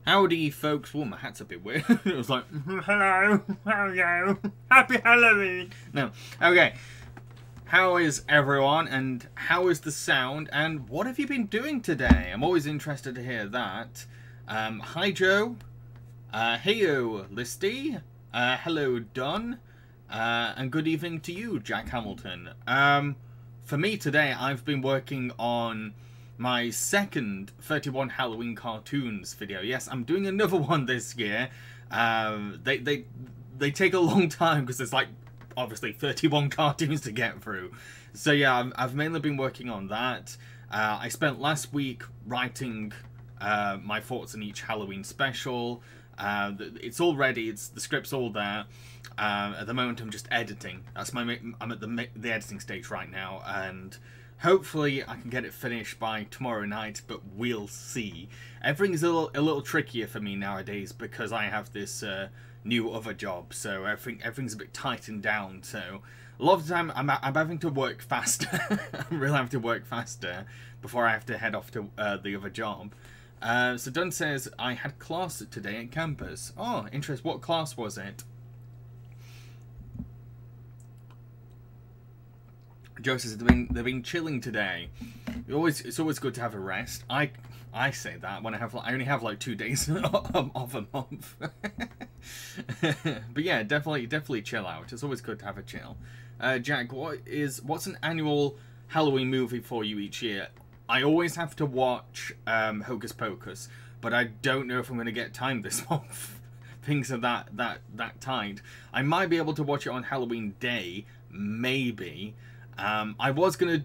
Howdy, folks. Well, my hat's a bit weird. It was like, hello, how are you? Happy Halloween. No, okay. How is everyone, and how is the sound, and what have you been doing today? I'm always interested to hear that. Hi, Joe. Heyo, Listy. Hello, Don. And good evening to you, Jack Hamilton. For me today, I've been working on my second 31 Halloween cartoons video. Yes, I'm doing another one this year. They take a long time because there's like obviously 31 cartoons to get through. So yeah, I've mainly been working on that. I spent last week writing my thoughts on each Halloween special. It's all ready. The script's all there. At the moment, I'm just editing. I'm at the editing stage right now, and hopefully I can get it finished by tomorrow night, but we'll see. Everything's a little trickier for me nowadays because I have this new other job, so everything's a bit tightened down. So a lot of the time I'm having to work faster. I'm really having to work faster before I have to head off to the other job. So Dunn says, I had class today at campus. Oh, interesting. What class was it? Joe says they've been chilling today. It's always good to have a rest. I say that when I only have like 2 days off a month. But yeah, definitely chill out. It's always good to have a chill. Jack, what's an annual Halloween movie for you each year? I always have to watch Hocus Pocus, but I don't know if I'm going to get time this month. Things are that tight. I might be able to watch it on Halloween Day, maybe. I was gonna.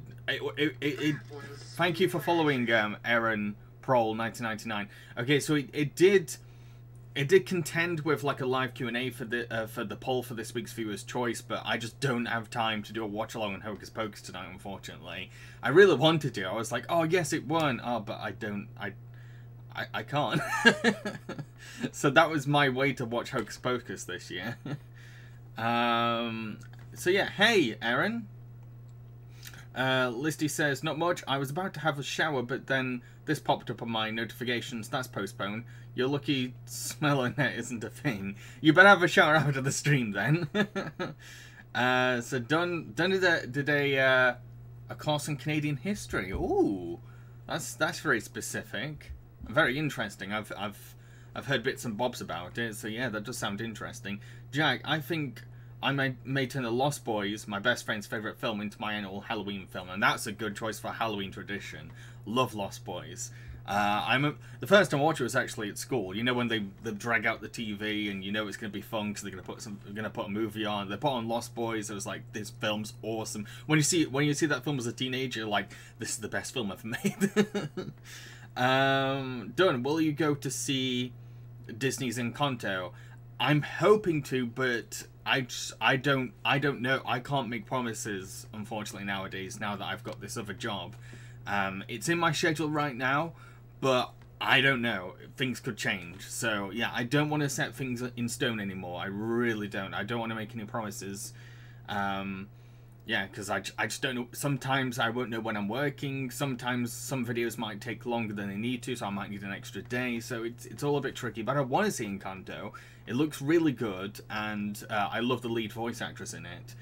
Thank you for following Aaron Prohl 1999. Okay, so it did contend with like a live Q&A for the poll for this week's Viewers' Choice, but I just don't have time to do a watch along on Hocus Pocus tonight, unfortunately. I really wanted to. I was like, oh yes, it won. Oh, but I don't. I can't. So that was my way to watch Hocus Pocus this year. So yeah, hey Aaron. Listy says, not much. I was about to have a shower, but then this popped up on my notifications. That's postponed. You're lucky SmellerNet isn't a thing. You better have a shower after the stream then. So Dunn did a class in Canadian history. Ooh, that's very specific. Very interesting. I've heard bits and bobs about it. So yeah, that does sound interesting. Jack, I think I may turn The Lost Boys, my best friend's favourite film, into my annual Halloween film, and that's a good choice for a Halloween tradition. Love Lost Boys. The first time I watched it was actually at school. You know when they drag out the TV and you know it's going to be fun because they're going to put a movie on. They put on Lost Boys. It was like, this film's awesome. When you see that film as a teenager, you're like, this is the best film ever made. Dunn, will you go to see Disney's Encanto? I'm hoping to, but I don't know. I can't make promises, unfortunately, nowadays, now that I've got this other job. It's in my schedule right now, but I don't know. Things could change. So yeah, I don't want to set things in stone anymore. I really don't. I don't want to make any promises. Yeah, because I just don't know. Sometimes I won't know when I'm working. Sometimes some videos might take longer than they need to, so I might need an extra day. So it's all a bit tricky. But I want to see Encanto. It looks really good, and I love the lead voice actress in it.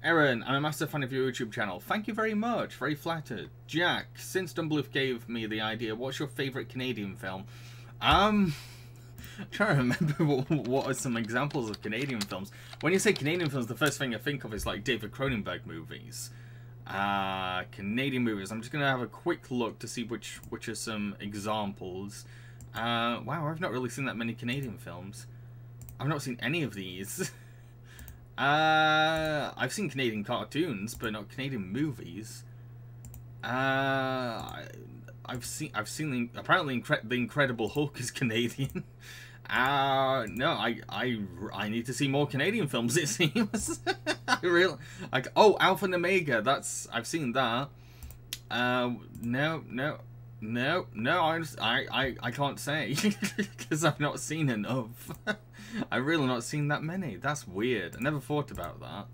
Aaron, I'm a massive fan of your YouTube channel. Thank you very much. Very flattered. Jack, since Dumbledore gave me the idea, what's your favourite Canadian film? I'm trying to remember what are some examples of Canadian films. When you say Canadian films, the first thing I think of is like David Cronenberg movies. Canadian movies. I'm just going to have a quick look to see which are some examples. Wow, I've not really seen that many Canadian films. I've not seen any of these. I've seen Canadian cartoons, but not Canadian movies. I've seen apparently the Incredible Hulk is Canadian. No, I need to see more Canadian films, it seems. I really like. Oh, Alpha and Omega. I've seen that. No, I can't say because I've not seen enough. I've really not seen that many. That's weird. I never thought about that.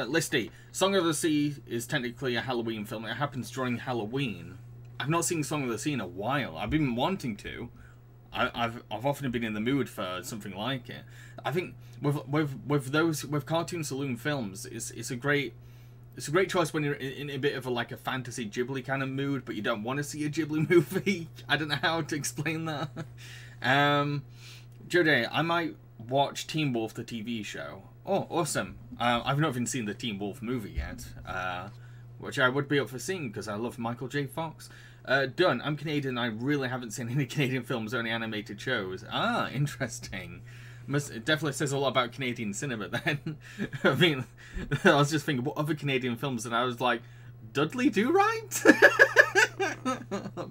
Listy, Song of the Sea is technically a Halloween film. It happens during Halloween. I've not seen Song of the Sea in a while. I've been wanting to. I've often been in the mood for something like it. I think with cartoon saloon films, it's a great choice when you're in a bit of a fantasy Ghibli kind of mood, but you don't want to see a Ghibli movie. I don't know how to explain that. Jode, I might watch Teen Wolf the TV show. Oh, awesome! I've not even seen the Teen Wolf movie yet, which I would be up for seeing because I love Michael J. Fox. Done. I'm Canadian. I really haven't seen any Canadian films, only animated shows. Ah, interesting. It definitely says a lot about Canadian cinema then. I mean, I was just thinking, what other Canadian films? And I was like, Dudley Do-Right?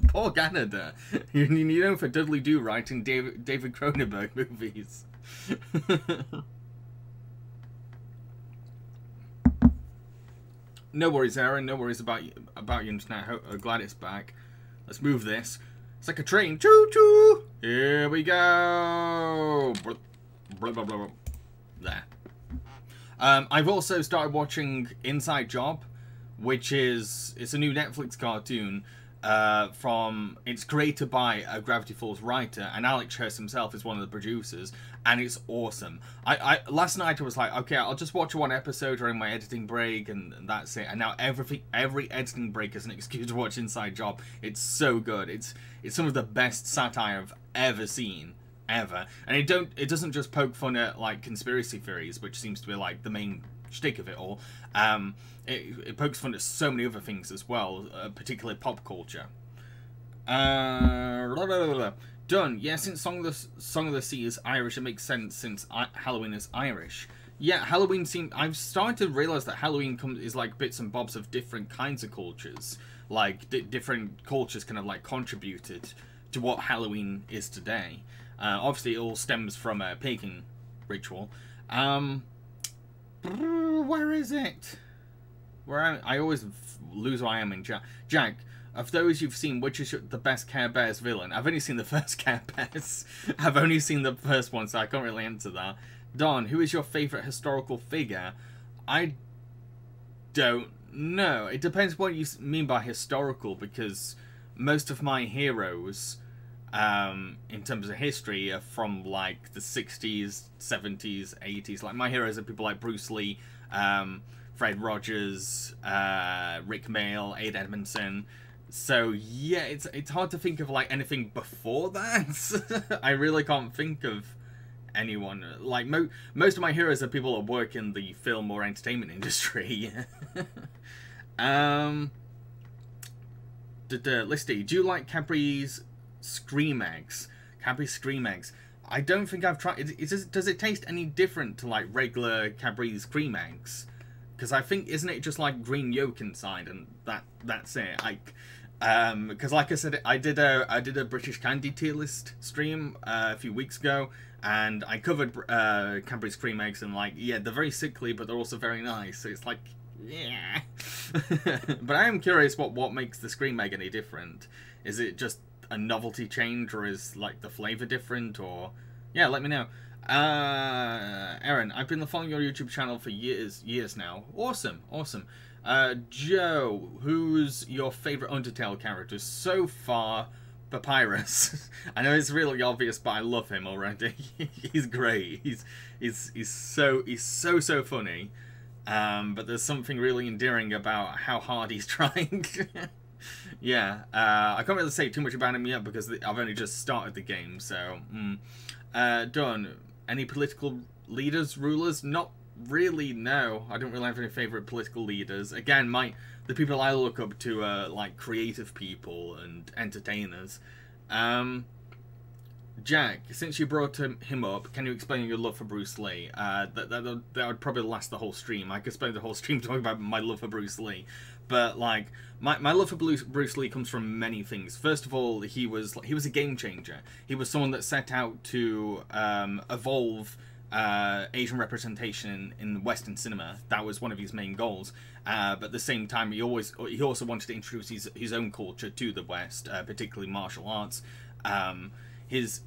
Poor Canada. You know for Dudley Do-Right and David Cronenberg movies. No worries, Aaron. No worries about your internet. Glad it's back. Let's move this. It's like a train. Choo-choo! Here we go! Blah, blah, blah, blah. There. I've also started watching Inside Job, which it's a new Netflix cartoon it's created by a Gravity Falls writer, and Alex Hirst himself is one of the producers, and it's awesome. Last night I was like, okay, I'll just watch one episode during my editing break, and that's it. And now every editing break is an excuse to watch Inside Job. It's so good. It's some of the best satire I've ever seen. Ever. And it doesn't just poke fun at conspiracy theories, which seems to be the main shtick of it all. It pokes fun at so many other things as well, particularly pop culture. Done. Yeah, since Song of the Sea is Irish, it makes sense since Halloween is Irish. Yeah, Halloween I've started to realize that Halloween is bits and bobs of different kinds of cultures. Different cultures kind of contributed to what Halloween is today. Obviously, it all stems from a pagan ritual. Where is it? I always lose where I am in Jack. Of those you've seen, which is the best Care Bears villain? I've only seen the first Care Bears. I've only seen the first one, so I can't really answer that. Don, who is your favourite historical figure? I don't know. It depends what you mean by historical, because most of my heroes, in terms of history, are from the 60s, 70s, 80s. My heroes are people like Bruce Lee, Fred Rogers, Rick Mayall, Ade Edmondson. So yeah, it's hard to think of anything before that. I really can't think of anyone. Most of my heroes are people that work in the film or entertainment industry. Listy, do you like Cadbury's Scream Eggs? Cadbury's Scream Eggs. I don't think I've tried. Does it taste any different to regular Cadbury's Cream Eggs? Because I think, isn't it just green yolk inside, and that's it? Because like I said, I did a British candy tier list stream a few weeks ago, and I covered Cadbury's Cream Eggs, and yeah, they're very sickly, but they're also very nice. So it's yeah. But I am curious what makes the Scream Egg any different. Is it just a novelty change, or is the flavor different, or yeah, let me know. Aaron, I've been following your YouTube channel for years now. Awesome. Joe, who's your favorite Undertale character so far? Papyrus. I know it's really obvious, but I love him already. He's great. He's so funny. But there's something really endearing about how hard he's trying. Yeah, I can't really say too much about him yet because I've only just started the game, so... Done. Any political leaders, rulers? Not really, no. I don't really have any favourite political leaders. Again, the people I look up to are, creative people and entertainers. Jack, since you brought him up, can you explain your love for Bruce Lee? That would probably last the whole stream. I could spend the whole stream talking about my love for Bruce Lee. But, my love for Bruce Lee comes from many things. First of all, he was a game changer. He was someone that set out to evolve Asian representation in Western cinema. That was one of his main goals. But at the same time, he also wanted to introduce his own culture to the West, particularly martial arts.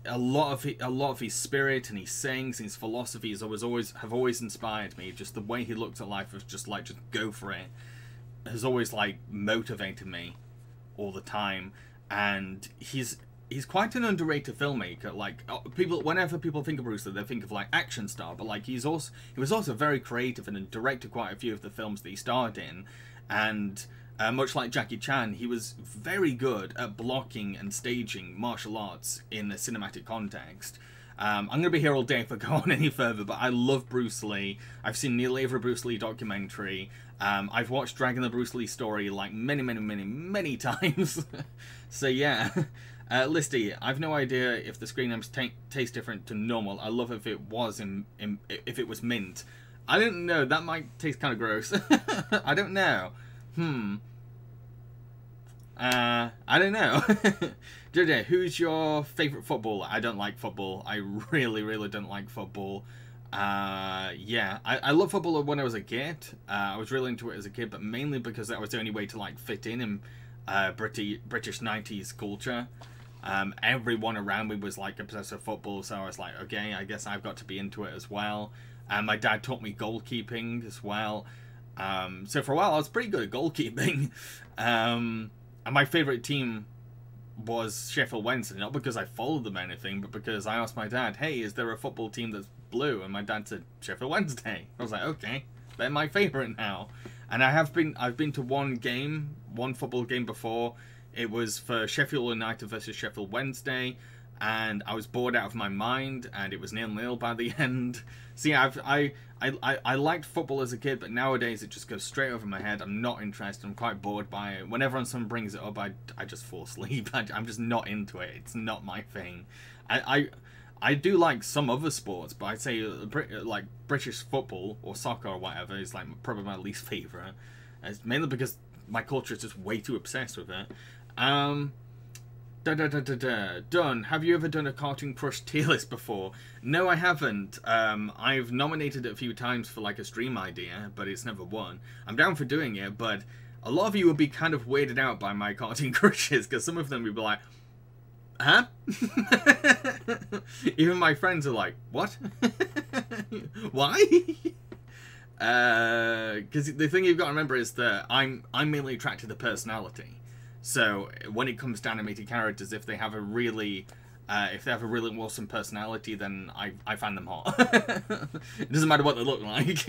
a lot of his spirit and his sayings and his philosophies have always inspired me. Just the way he looked at life of just go for it has always like motivated me all the time. And he's quite an underrated filmmaker. Like, whenever people think of Bruce Lee, they think of like action star, but like he was also very creative and directed quite a few of the films that he starred in. And much like Jackie Chan, he was very good at blocking and staging martial arts in a cinematic context. I'm going to be here all day if I go on any further, but I love Bruce Lee. I've seen nearly every Bruce Lee documentary. I've watched Dragon the Bruce Lee story like many times. So yeah. Listy, I've no idea if the screen names taste different to normal. I love if it was if it was mint. I don't know. That might taste kind of gross. I don't know. I don't know. JJ, who's your favorite footballer? I don't like football. I really don't like football. Yeah, I love football when I was a kid. I was really into it as a kid, but mainly because that was the only way to like fit in British 90s culture. Everyone around me was like obsessed with football, so I was like, okay, I guess I've got to be into it as well. And my dad taught me goalkeeping as well. So for a while I was pretty good at goalkeeping. And my favourite team was Sheffield Wednesday, not because I followed them or anything, but because I asked my dad, hey, is there a football team that's blue? And my dad said, Sheffield Wednesday. I was like, okay, they're my favourite now. And I've been to one football game before. It was for Sheffield United versus Sheffield Wednesday, and I was bored out of my mind, and it was 0-0 by the end. See, I liked football as a kid, but nowadays it just goes straight over my head. I'm not interested. I'm quite bored by it. Whenever someone brings it up, I just fall asleep. I'm just not into it. It's not my thing. I do like some other sports, but I'd say like British football or soccer or whatever is like probably my least favourite. It's mainly because my culture is just way too obsessed with it. Done. Have you ever done a Cartoon Crush tier list before? No, I haven't. I've nominated it a few times for like a stream idea, but it's never won. I'm down for doing it, but a lot of you would be kind of weirded out by my Cartoon Crushes, because some of them would be like, huh? Even my friends are like, what? Why? Because the thing you've got to remember is that I'm mainly attracted to personality. So when it comes to animated characters, if they have a really awesome personality, then I find them hot. It doesn't matter what they look like.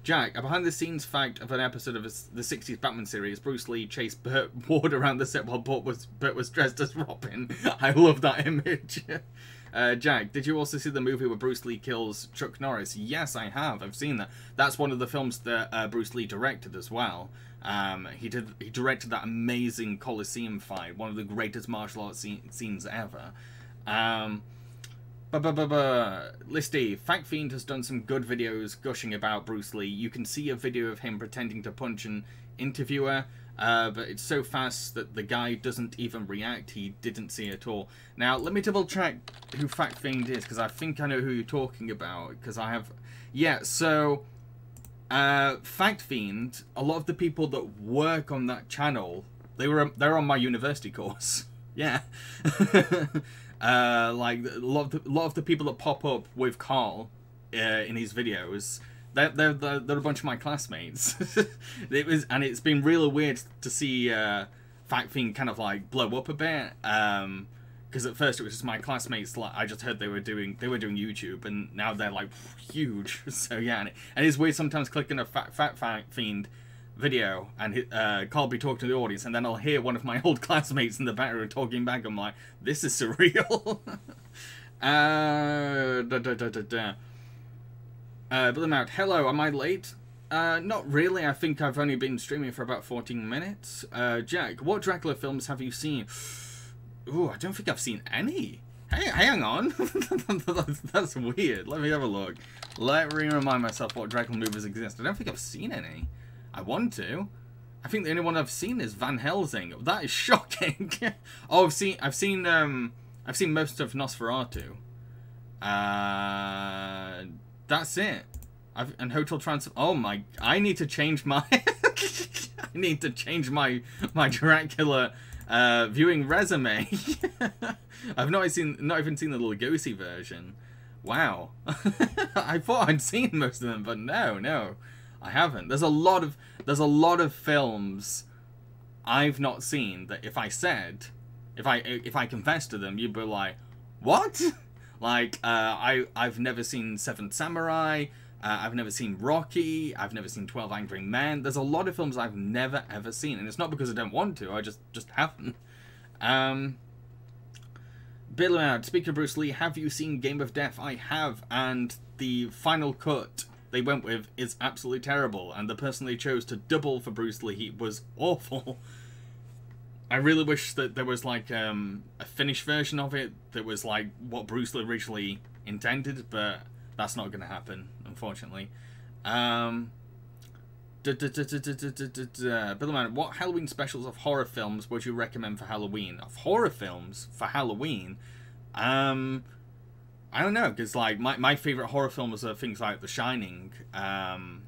Jack, a behind-the-scenes fact of an episode of the 60s Batman series, Bruce Lee chased Burt Ward around the set while Burt was dressed as Robin. I love that image. Jack, did you also see the movie where Bruce Lee kills Chuck Norris? Yes, I have. I've seen that. That's one of the films that Bruce Lee directed as well. He directed that amazing Coliseum fight, one of the greatest martial arts scenes ever. Listy, Fact Fiend has done some good videos gushing about Bruce Lee. You can see a video of him pretending to punch an interviewer, but it's so fast that the guy doesn't even react. He didn't see it at all. Now, let me double check who Fact Fiend is, because I think I know who you're talking about, because I have... Yeah, so... Fact Fiend, a lot of the people that work on that channel, they're on my university course. Yeah. Like a lot of the people that pop up with Carl in his videos, they're a bunch of my classmates. It's been really weird to see Fact Fiend kind of like blow up a bit. Because at first it was just my classmates. Like, I just heard they were doing YouTube, and now they're like huge. So yeah, and it's weird sometimes clicking a Fact Fiend video and Carl be talking to the audience, and then I'll hear one of my old classmates in the background talking back. I'm like, this is surreal. Bloom out. Hello, am I late? Not really. I think I've only been streaming for about 14 minutes. Jack, what Dracula films have you seen? Ooh, I don't think I've seen any. Hey, hang on. that's weird. Let me have a look. Let me remind myself what Dracula movies exist. I don't think I've seen any. I want to. I think the only one I've seen is Van Helsing. That is shocking. Oh, I've seen most of Nosferatu. That's it. And Hotel Transylvania. Oh my! I need to change my. I need to change my Dracula Viewing resume. I've not even seen the Lugosi version. Wow. I thought I'd seen most of them, but no, I haven't. There's a lot of films I've not seen that if I confessed to them, you'd be like, what? Like, I've never seen Seventh Samurai. I've never seen Rocky. I've never seen 12 Angry Men. There's a lot of films I've never ever seen, and it's not because I don't want to. I just haven't. Bill out. Speaking of Bruce Lee, have you seen Game of Death? I have, and the final cut they went with is absolutely terrible, and the person they chose to double for Bruce Lee was awful. I really wish that there was like a finished version of it that was like what Bruce Lee originally intended, but that's not going to happen, unfortunately. Billyman, what Halloween specials of horror films would you recommend for Halloween? Of horror films for Halloween? I don't know, because like my favorite horror films are things like The Shining, and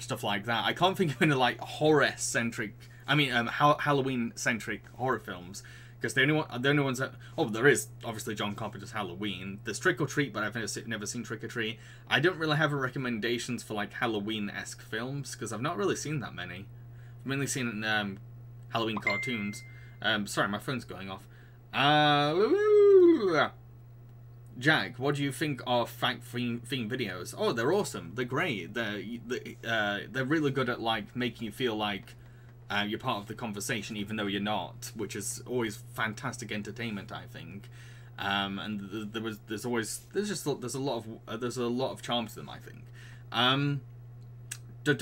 stuff like that. I can't think of any like horror-centric, Halloween-centric horror films. Because the only ones that... Oh, there is, obviously, John Carpenter's Halloween. There's Trick or Treat, but I've never seen Trick or Treat. I don't really have recommendations for, like, Halloween-esque films, because I've not really seen that many. I've mainly seen Halloween cartoons. Sorry, my phone's going off. Jack, what do you think of fact-themed videos? Oh, they're awesome. They're great. They're really good at, like, making you feel like... you're part of the conversation, even though you're not, which is always fantastic entertainment, I think. And there's a lot of charm to them, I think. Bit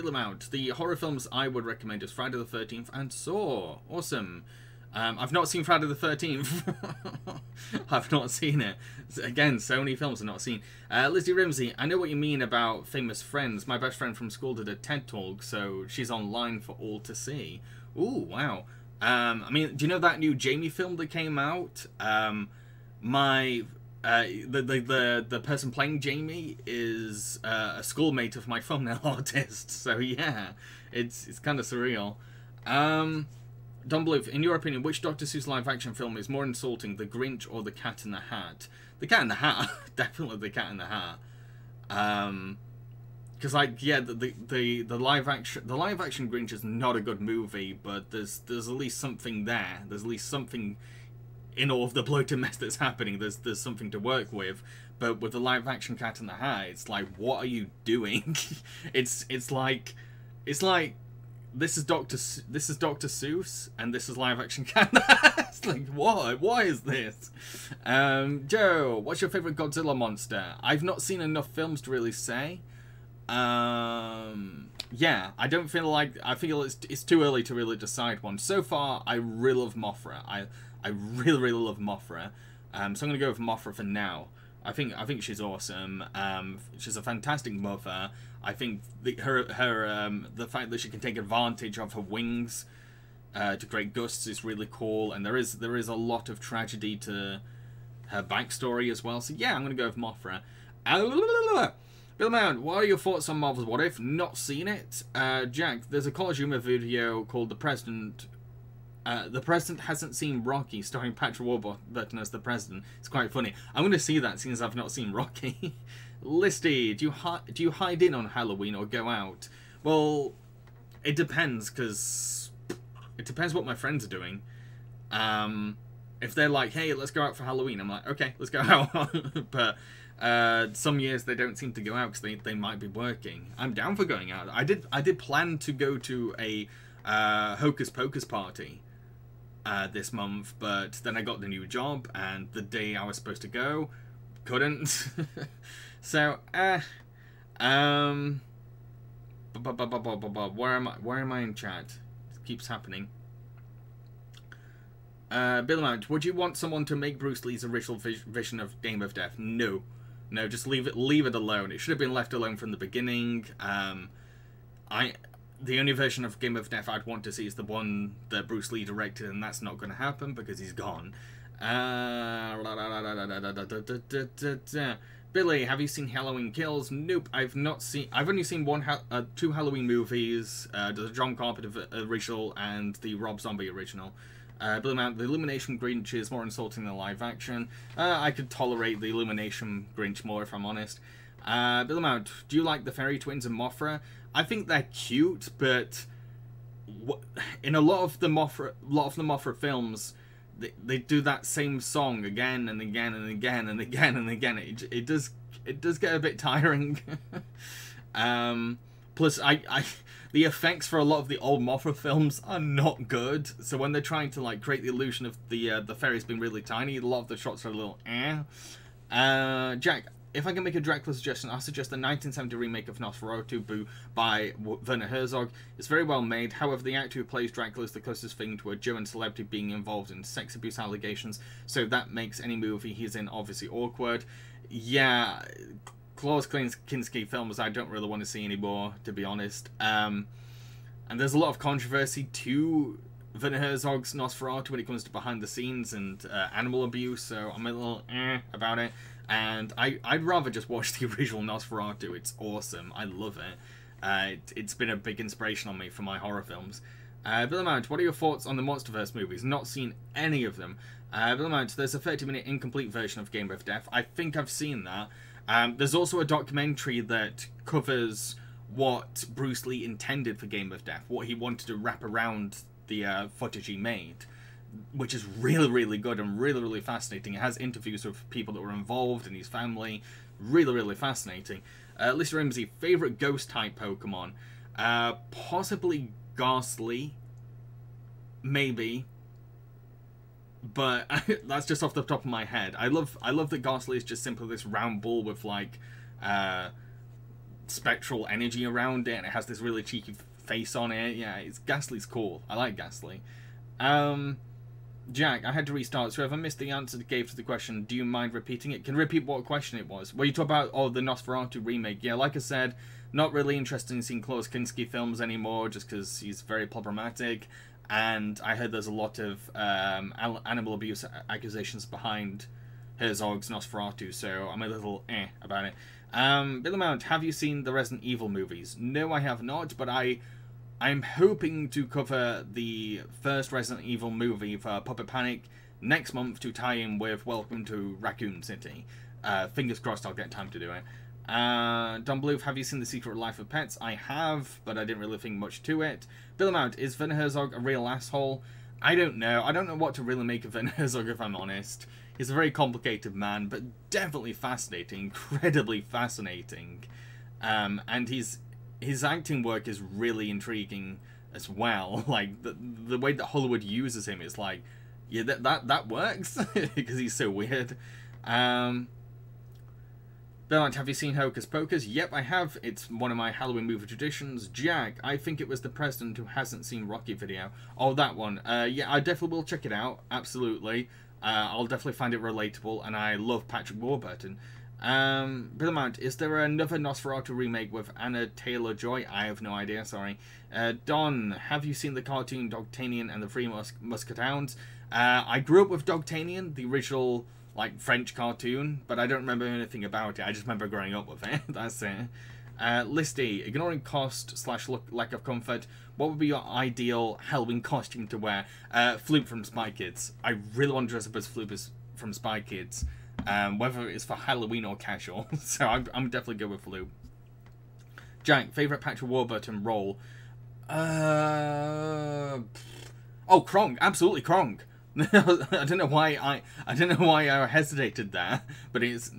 them out. The horror films I would recommend is Friday the 13th and Saw. Awesome. I've not seen Friday the 13th. I've not seen it. Again, so many films I've not seen. Lizzie Ramsey, I know what you mean about famous friends. My best friend from school did a TED Talk, so she's online for all to see. Ooh, wow. Do you know that new Jamie film that came out? The person playing Jamie is a schoolmate of my thumbnail artist. So yeah, it's kind of surreal. Don Bluth, in your opinion, which Dr. Seuss live-action film is more insulting, The Grinch or The Cat in the Hat? The Cat in the Hat, definitely The Cat in the Hat. Because like, yeah, the live-action Grinch is not a good movie, but there's at least something there. There's at least something in all of the bloated mess that's happening. There's something to work with. But with the live-action Cat in the Hat, it's like, what are you doing? it's like. This is Dr. Seuss, and this is live-action Cat. It's like, what? What is this? Joe, what's your favorite Godzilla monster? I've not seen enough films to really say. Yeah, I don't feel like... I feel it's too early to really decide one. So far, I really love Mothra. I really, really love Mothra. So I'm going to go with Mothra for now. I think she's awesome. She's a fantastic mother. I think the fact that she can take advantage of her wings to create gusts is really cool, and there is a lot of tragedy to her backstory as well. So yeah, I'm gonna go with Mothra. Bill Mount, what are your thoughts on Marvel's What If? Not seen it. Jack, there's a College Humor video called The President hasn't seen Rocky, starring Patrick Warburton as the President. It's quite funny. I'm going to see that, since I've not seen Rocky. Listy, do you hide in on Halloween or go out? Well, it depends, because it depends what my friends are doing. If they're like, hey, let's go out for Halloween, I'm like, okay, let's go out. But some years they don't seem to go out because they might be working. I'm down for going out. I did plan to go to a Hocus Pocus party this month, but then I got the new job, and the day I was supposed to go, couldn't. So, where am I in chat? It keeps happening. Bill Mount, would you want someone to make Bruce Lee's original vision of Game of Death? No, just leave it alone. It should have been left alone from the beginning. The only version of Game of Death I'd want to see is the one that Bruce Lee directed, and that's not going to happen because he's gone. Bill Billy, have you seen Halloween Kills? Nope, I've not seen. I've only seen two Halloween movies. The John Carpenter original and the Rob Zombie original. Billy Mount, the Illumination Grinch is more insulting than live action. I could tolerate the Illumination Grinch more, if I'm honest. Billy Mount, do you like the Fairy Twins and Mothra? I think they're cute, but in a lot of the Mothra films, they do that same song again and again and again and again and again. It does get a bit tiring. Plus, the effects for a lot of the old Mothra films are not good. So when they're trying to like create the illusion of the fairies being really tiny, a lot of the shots are a little Jack, if I can make a Dracula suggestion, I'll suggest the 1970 remake of Nosferatu by Werner Herzog. It's very well made, however the actor who plays Dracula is the closest thing to a German celebrity being involved in sex abuse allegations, so that makes any movie he's in obviously awkward. Yeah, Klaus Kinski films I don't really want to see anymore, to be honest. And there's a lot of controversy to Werner Herzog's Nosferatu when it comes to behind the scenes and animal abuse, so I'm a little about it. And I'd rather just watch the original Nosferatu. It's awesome. I love it. It's been a big inspiration on me for my horror films. Billy Mount, what are your thoughts on the Monsterverse movies? Not seen any of them. Billy Mount, there's a 30-minute incomplete version of Game of Death. I think I've seen that. There's also a documentary that covers what Bruce Lee intended for Game of Death, what he wanted to wrap around the footage he made, which is really, really good and really, really fascinating. It has interviews with people that were involved and his family. Really, really fascinating. Lisa Ramsey, favourite ghost-type Pokemon? Possibly Ghastly. Maybe. But that's just off the top of my head. I love that Ghastly is just simply this round ball with, like, spectral energy around it, and it has this really cheeky face on it. Yeah, Ghastly's cool. I like Ghastly. Jack, I had to restart, so if I missed the answer that gave to the question, do you mind repeating it? Can you repeat what question it was? Well, you talk about, the Nosferatu remake. Yeah, like I said, not really interested in seeing Klaus Kinski films anymore, just because he's very problematic, and I heard there's a lot of animal abuse accusations behind Herzog's Nosferatu, so I'm a little about it. Billy Mount, have you seen the Resident Evil movies? No, I have not, but I'm hoping to cover the first Resident Evil movie for Puppet Panic next month to tie in with Welcome to Raccoon City. Fingers crossed I'll get time to do it. Don Bluth, have you seen The Secret Life of Pets? I have, but I didn't really think much to it. Billy Mount, is Werner Herzog a real asshole? I don't know. I don't know what to really make of Werner Herzog, if I'm honest. He's a very complicated man, but definitely fascinating. Incredibly fascinating. And his acting work is really intriguing as well. Like, the way that Hollywood uses him is like, yeah, that works, because he's so weird. Bellant, have you seen Hocus Pocus? Yep, I have. It's one of my Halloween movie traditions. Jack, I think it was the president who hasn't seen Rocky video. Oh, that one. Yeah, I definitely will check it out. Absolutely. I'll definitely find it relatable, and I love Patrick Warburton. Billamount, is there another Nosferatu remake with Anna Taylor-Joy? I have no idea, sorry. Don, have you seen the cartoon Dogtanian and the Three Musketeers? I grew up with Dogtanian, the original, like, French cartoon, but I don't remember anything about it. I just remember growing up with it. That's it. Listy, ignoring cost / lack of comfort, what would be your ideal Halloween costume to wear? Floop from Spy Kids. I really want to dress up as Floop from Spy Kids. Whether it's for Halloween or casual. So I'm definitely good with Floop. Jack, favourite Patrick Warburton role? Oh, Kronk. Absolutely Kronk. I don't know why I hesitated there, but his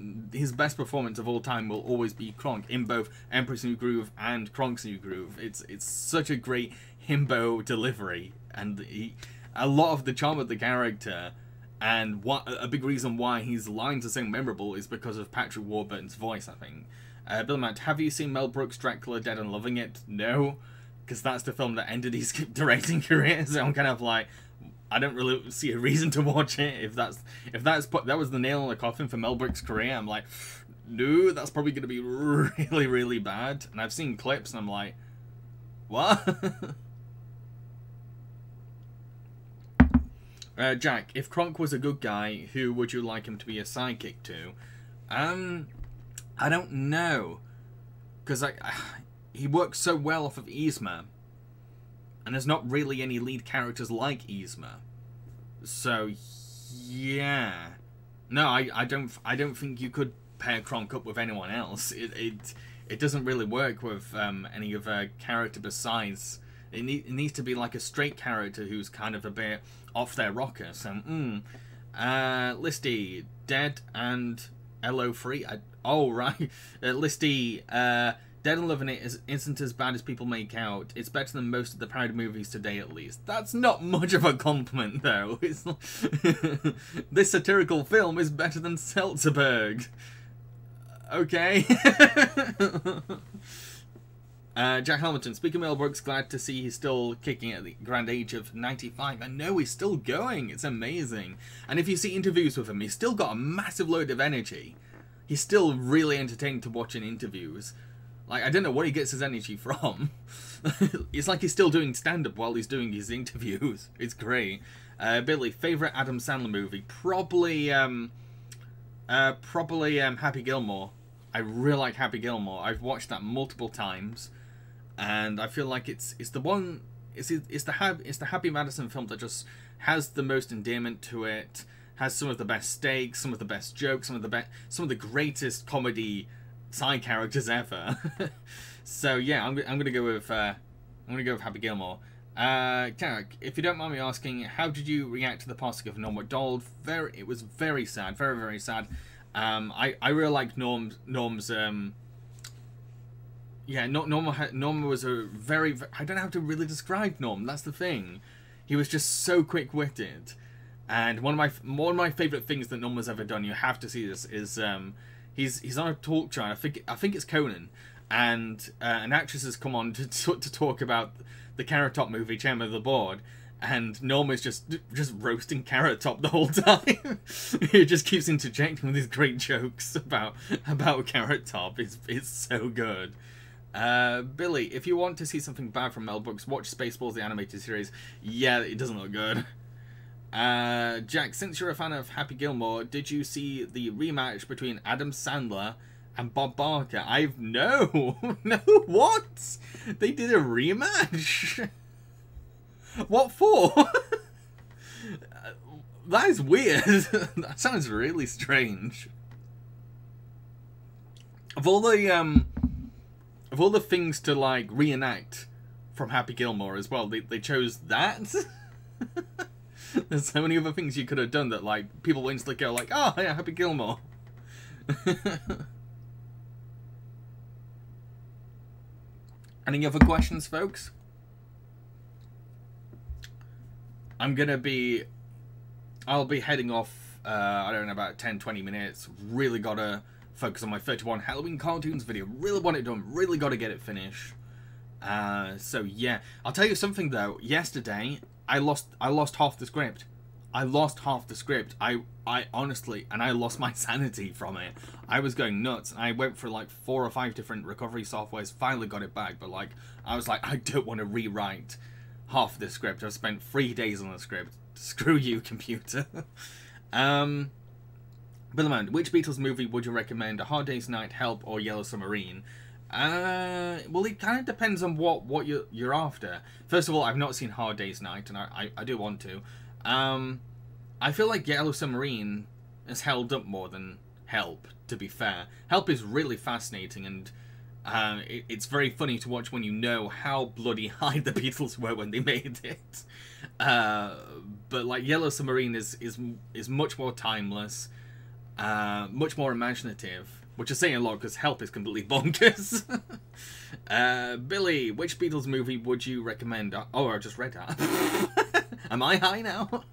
best performance of all time will always be Kronk in both Emperor's New Groove and Kronk's New Groove. It's such a great himbo delivery, and a lot of the charm of the character, and a big reason why his lines are so memorable is because of Patrick Warburton's voice, I think. Bill Matt, have you seen Mel Brooks' Dracula Dead and Loving It? No, because that's the film that ended his directing career, so I'm kind of like, I don't really see a reason to watch it. If that was the nail in the coffin for Mel Brooks' career, I'm like, no, that's probably going to be really, really bad. And I've seen clips, and I'm like, what? Jack, if Kronk was a good guy, who would you like him to be a sidekick to? I don't know. Because he works so well off of Yzma. And there's not really any lead characters like Yzma. So, yeah. No, I don't think you could pair Kronk up with anyone else. It doesn't really work with any other character besides. It needs to be like a straight character who's kind of a bit off their rocker. So, Listy, Dead and LO3. Oh, right. Listy, Dead and Loving It isn't as bad as people make out. It's better than most of the parody movies today, at least. That's not much of a compliment, though. It's this satirical film is better than Seltzerberg. Okay. Jack Hamilton, speaking of Mel Brooks, glad to see he's still kicking at the grand age of 95. I know he's still going. It's amazing. And if you see interviews with him, he's still got a massive load of energy. He's still really entertaining to watch in interviews. Like, I don't know where he gets his energy from. It's like he's still doing stand-up while he's doing his interviews. It's great. Billy, favourite Adam Sandler movie? Probably Happy Gilmore. I really like Happy Gilmore. I've watched that multiple times, and I feel like it's the one. It's the Happy Madison film that just has the most endearment to it. Has some of the best stakes, some of the best jokes, some of the greatest comedy side characters ever. So yeah, I'm gonna go with Happy Gilmore. Carrick, if you don't mind me asking, how did you react to the passing of Norm Macdonald? It was very sad, very, very sad. I really like Norm's. Norm was a very. I don't know how to really describe Norm. That's the thing. He was just so quick-witted, and one of my favorite things that Norm has ever done. You have to see this. Is he's on a talk show. I think it's Conan, and an actress has come on to talk about the Carrot Top movie, Chairman of the Board, and Norm is just roasting Carrot Top the whole time. He just keeps interjecting with his great jokes about Carrot Top. It's so good. Billy, if you want to see something bad from Mel Brooks, watch Spaceballs, the animated series. Yeah, it doesn't look good. Jack, since you're a fan of Happy Gilmore, did you see the rematch between Adam Sandler and Bob Barker? No, what? They did a rematch? What for? That is weird. That sounds really strange. Of all the things to like reenact from Happy Gilmore as well, they chose that. There's so many other things you could have done that like people will instantly go like, oh yeah, Happy Gilmore. Any other questions, folks? I'll be heading off, I don't know, about 10-20 minutes. Really gotta focus on my 31 Halloween cartoons video. Really want it done. Really gotta get it finished. So yeah. I'll tell you something though. Yesterday, I lost half the script. I honestly, and I lost my sanity from it. I was going nuts. I went for like 4 or 5 different recovery softwares, finally got it back, but like, I was like, I don't want to rewrite half of the script. I've spent 3 days on the script. Screw you, computer. Billerman, which Beatles movie would you recommend? A Hard Day's Night, Help, or Yellow Submarine? Well, it kind of depends on what you're after. First of all, I've not seen Hard Day's Night, and I do want to. I feel like Yellow Submarine has held up more than Help, to be fair. Help is really fascinating, and it's very funny to watch when you know how bloody high the Beatles were when they made it. But like Yellow Submarine is much more timeless, much more imaginative, which is saying a lot because Help is completely bonkers. Billy, which Beatles movie would you recommend? Oh, I just read that. Am I high now?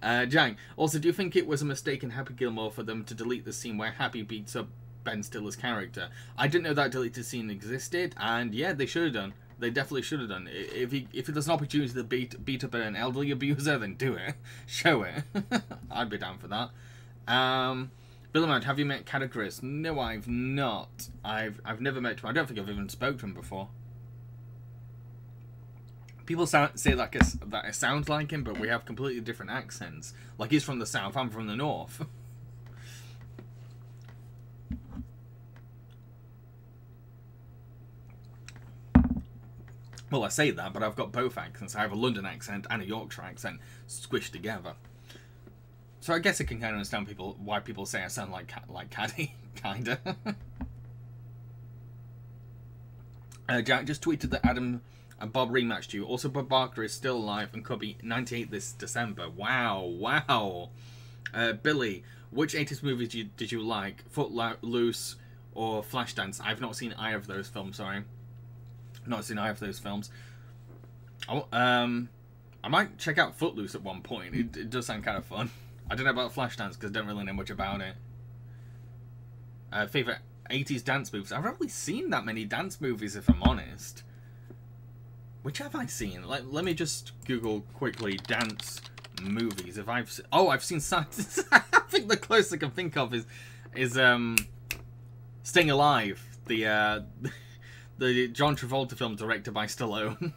Jang, also, do you think it was a mistake in Happy Gilmore for them to delete the scene where Happy beats up Ben Stiller's character? I didn't know that deleted scene existed, and yeah, they should have done. They definitely should have done. If there's an opportunity to beat up an elderly abuser, then do it. Show it. I'd be down for that. Billerman, have you met Catachris? No, I've not. I've never met him. I don't think I've even spoken to him before. People say that it sounds like him, but we have completely different accents. Like, he's from the south, I'm from the north. Well, I say that, but I've got both accents. I have a London accent and a Yorkshire accent squished together. So I guess I can kind of understand why people say I sound like Caddy, kinda. Jack just tweeted that Adam and Bob rematched you. Also, Bob Barker is still alive and could be 98 this December. Wow, wow. Billy, which 80s movies did you like? Footloose or Flashdance? I've not seen either of those films, sorry. Not seen either of those films. I might check out Footloose at one point. It does sound kind of fun. I don't know about Flashdance because I don't really know much about it. Favourite 80s dance movies? I've not really seen that many dance movies, if I'm honest. Which have I seen? Let me just Google quickly dance movies. If I've seen... Oh, I've seen... I think the closest I can think of is Staying Alive. The John Travolta film directed by Stallone.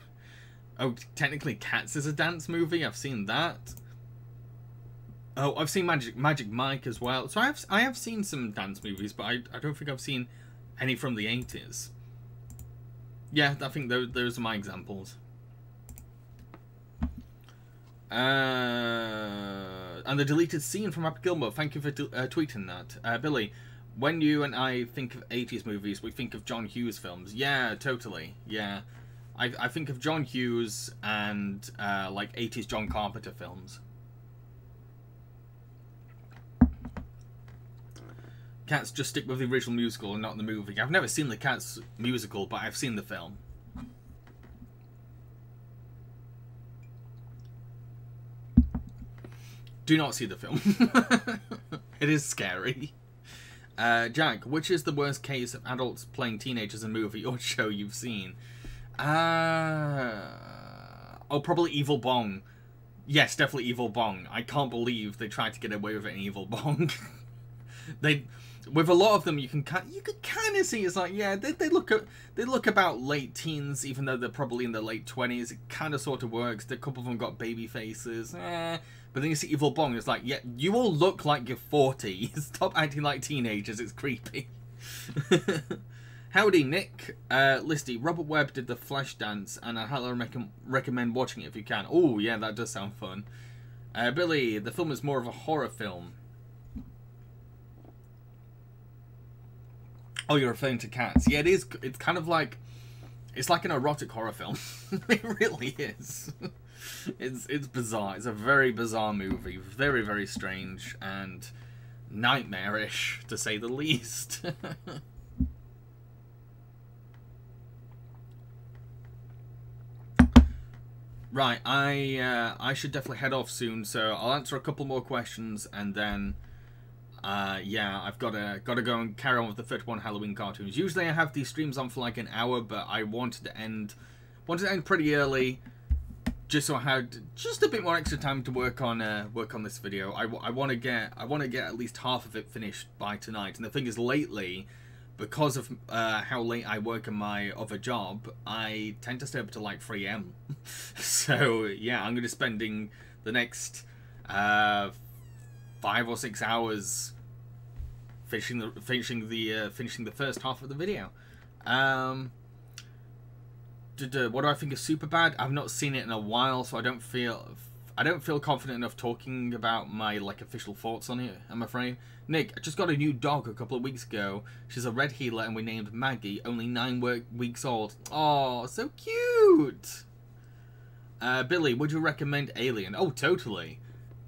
Oh, technically Cats is a dance movie. I've seen that. Oh, I've seen Magic Mike as well. So I have seen some dance movies, but I don't think I've seen any from the 80s. Yeah, I think those are my examples. And the deleted scene from Happy Gilmore. Thank you for tweeting that. Billy, when you and I think of 80s movies, we think of John Hughes films. Yeah, totally. Yeah. I think of John Hughes and like 80s John Carpenter films. Cats, just stick with the original musical and not the movie. I've never seen the Cats musical, but I've seen the film. Do not see the film. It is scary. Jack, which is the worst case of adults playing teenagers in a movie or show you've seen? Oh, probably Evil Bong. Yes, definitely Evil Bong. I can't believe they tried to get away with it in Evil Bong. With a lot of them, you could kind of see it's like, yeah, they look about late teens, even though they're probably in their late 20s. It kind of sort of works. A couple of them got baby faces. But then you see Evil Bong, it's like, yeah, you all look like you're 40. Stop acting like teenagers. It's creepy. Howdy, Nick. Listy, Robert Webb did the Flashdance, and I highly recommend watching it if you can. Oh, yeah, that does sound fun. Billy, the film is more of a horror film. Oh, you're referring to Cats. Yeah, it is. It's kind of like... It's like an erotic horror film. It really is. It's bizarre. It's a very bizarre movie. Very, very strange and nightmarish, to say the least. Right, I should definitely head off soon, so I'll answer a couple more questions and then... yeah, I've gotta go and carry on with the 31 Halloween cartoons. Usually I have these streams on for like an hour, but I wanted to end pretty early, just so I had just a bit more extra time to work on this video. I want to get at least half of it finished by tonight. And the thing is, lately, because of how late I work in my other job, I tend to stay up to like 3 AM. So yeah, I'm gonna be spending the next 5 or 6 hours finishing the first half of the video. What do I think is Superbad? I've not seen it in a while, so I don't feel confident enough talking about my like official thoughts on it, I'm afraid. Nick, I just got a new dog a couple of weeks ago. She's a red heeler and we named Maggie, only 9 weeks old. Oh, so cute. Billy, would you recommend Alien? Oh, totally.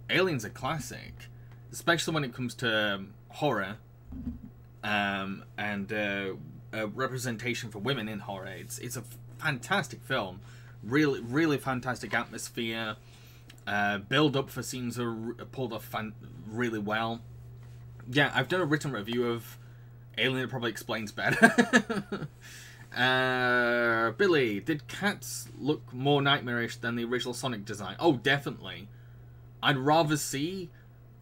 Alien's a classic, especially when it comes to horror and representation for women in horror. It's a fantastic film. Really fantastic atmosphere. Build up for scenes are pulled off really well. Yeah, I've done a written review of Alien. It probably explains better. Billy, did Cats look more nightmarish than the original Sonic design? Oh, definitely. I'd rather see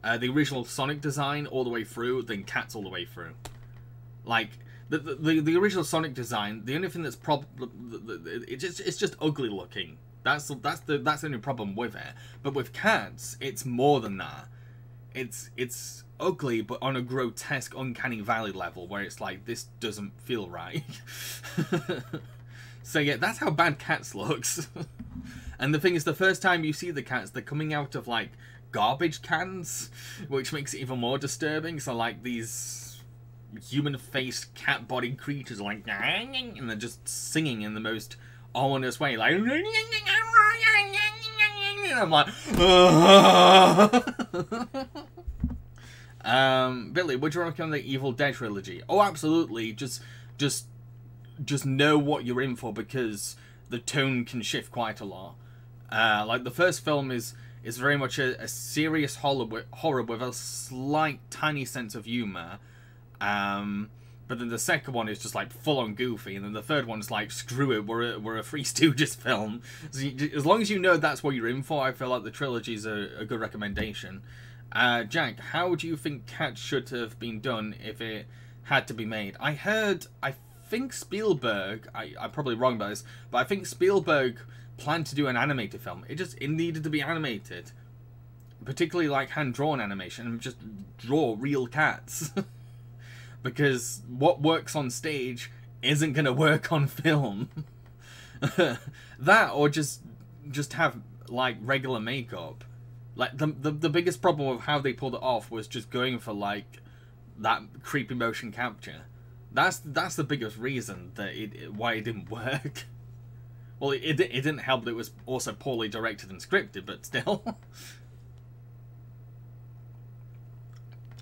the original Sonic design all the way through than Cats all the way through. Like the original Sonic design, the only thing that's it's just ugly looking. That's the only problem with it. But with Cats, it's more than that. It's ugly, but on a grotesque, uncanny valley level, where it's like, this doesn't feel right. So yeah, that's how bad Cats looks. And the thing is, the first time you see the cats, they're coming out of, like, garbage cans, which makes it even more disturbing. So, like, these human-faced, cat-bodied creatures are like, and they're just singing in the most ominous way, like, and I'm like, Billy, would you recommend the Evil Dead trilogy? Oh, absolutely. Just know what you're in for, because the tone can shift quite a lot. Like, the first film is very much a serious horror with a slight, tiny sense of humour. But then the second one is just, like, full-on goofy. And then the third one's like, screw it, we're a Three Stooges film. So as long as you know that's what you're in for, I feel like the trilogy's a good recommendation. Jack, how do you think Cats should have been done if it had to be made? I think Spielberg, I'm probably wrong about this, but I think Spielberg planned to do an animated film. It needed to be animated. Particularly, like, hand-drawn animation, and just draw real cats. Because what works on stage isn't going to work on film. That, or just have, like, regular makeup. Like, the biggest problem with how they pulled it off was just going for, like, that creepy motion capture. That's the biggest reason that why it didn't work. Well, it didn't help that it was also poorly directed and scripted, but still.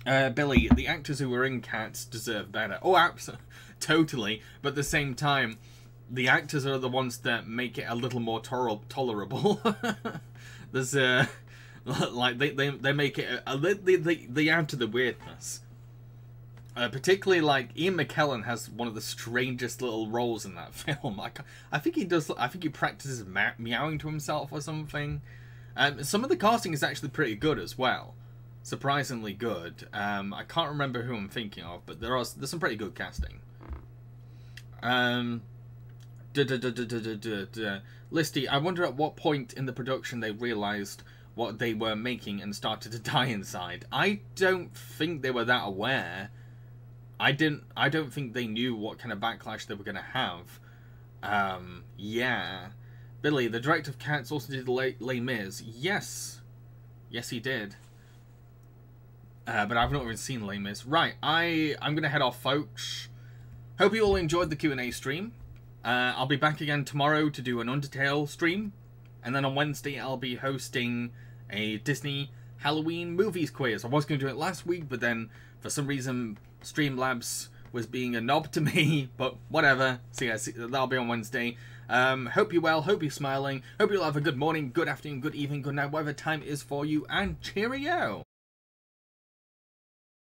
Billy, the actors who were in Cats deserve better. Oh, absolutely, totally. But at the same time, the actors are the ones that make it a little more tolerable. There's like they make it they add to the weirdness. Particularly, like, Ian McKellen has one of the strangest little roles in that film. I think he does. I think he practices meowing to himself or something. Some of the casting is actually pretty good as well, surprisingly good. I can't remember who I'm thinking of, but there's some pretty good casting. Listy, I wonder at what point in the production they realised what they were making and started to die inside. I don't think they were that aware. I don't think they knew what kind of backlash they were going to have. Yeah. Billy, the director of Cats also did Les Mis. Yes, he did. But I've not even seen Les Mis. Right, I'm going to head off, folks. Hope you all enjoyed the Q&A stream. I'll be back again tomorrow to do an Undertale stream. And then on Wednesday, I'll be hosting a Disney Halloween movies quiz. I was going to do it last week, but then for some reason Streamlabs was being a knob to me, but whatever. So yeah, that'll be on Wednesday. Hope you're well, hope you're smiling, hope you'll have a good morning, good afternoon, good evening, good night, whatever time it is for you, and cheerio!